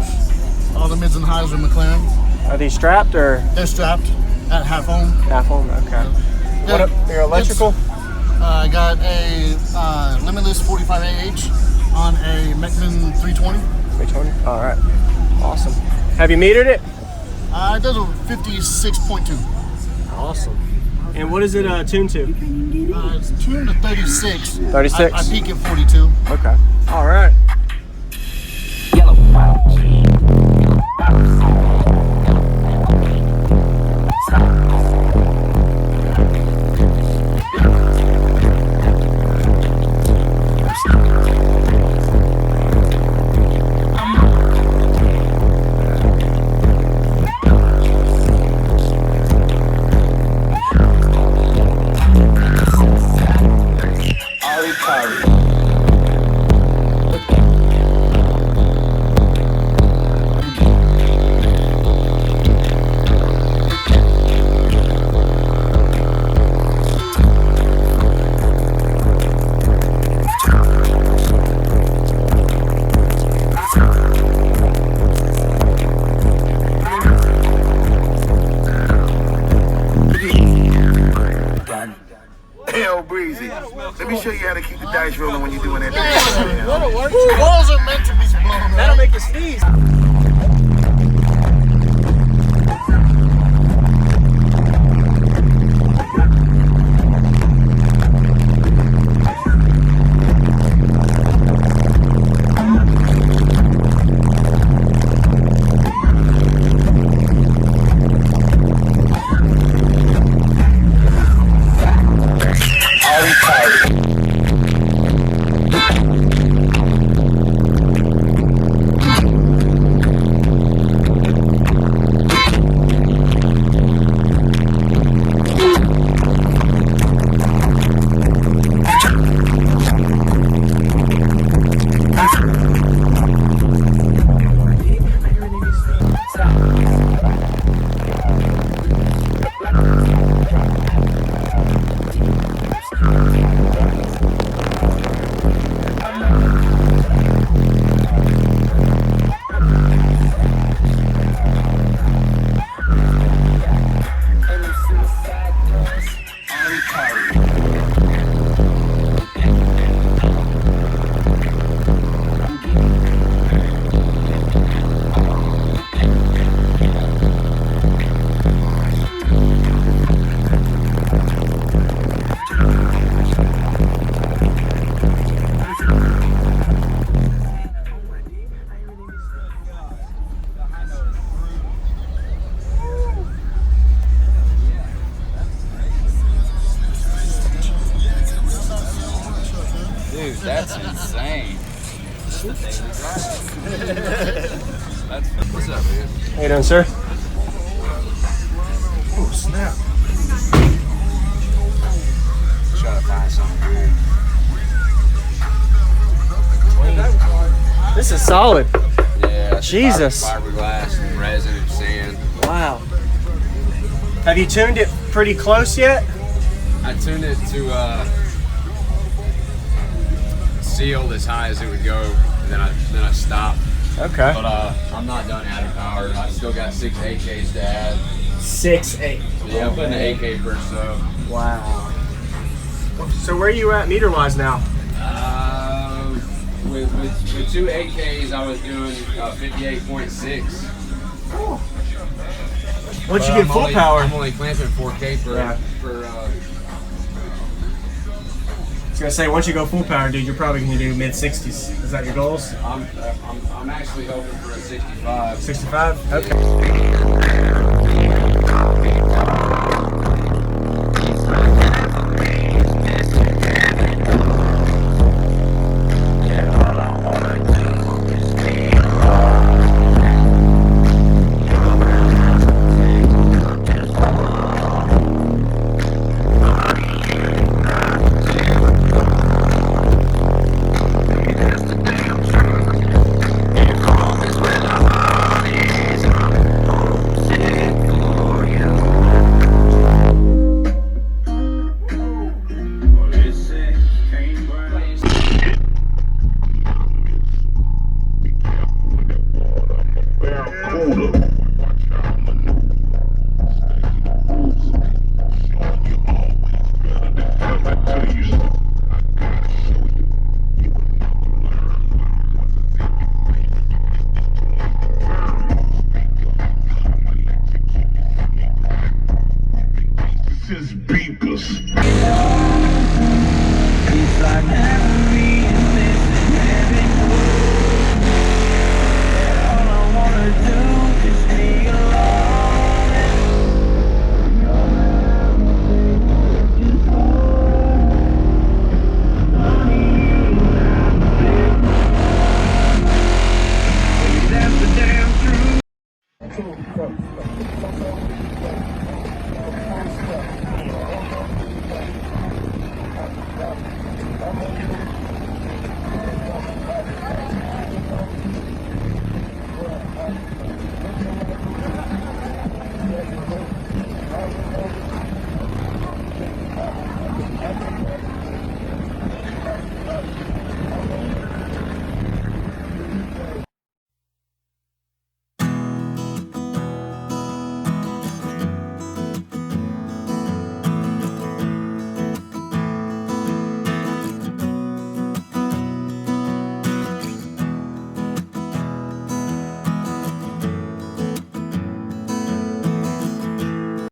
4s. All the mids and highs are McLaren. Are these strapped or? They're strapped at half ohm. Half ohm, okay. Yeah, They're electrical? I got a Limitless 45AH on a Mechman 320. 320? All right. Awesome. Have you metered it? It does a 56.2. Awesome. And what is it tuned to? It's tuned to 36. 36? I peak at 42. Okay. All right. Yellow. Breezy. Let me show you how to keep the dice rolling when you're doing that. That'll work. Balls are meant to be blown. That'll make you sneeze. Dude, that's insane. What's up, man? How you doing, sir? Oh, snap. Try to find something cool. This is solid. Yeah. Jesus. Fiberglass and resin and sand. Wow. Have you tuned it pretty close yet? I tuned it to sealed as high as it would go, and then I stopped. Okay. But I'm not done adding power. I still got 6 AKs to add. 6.8. Yeah, I'm putting an AK per sub. Wow. So where are you at meter-wise now? With 2 AKs, I was doing 58.6. Once you get full power. I'm only clamping 4K per. Yeah. I was gonna say, once you go full power, dude, you're probably gonna do mid-60s. Is that your goals? I'm actually hoping for a 65. 65? Okay. For you.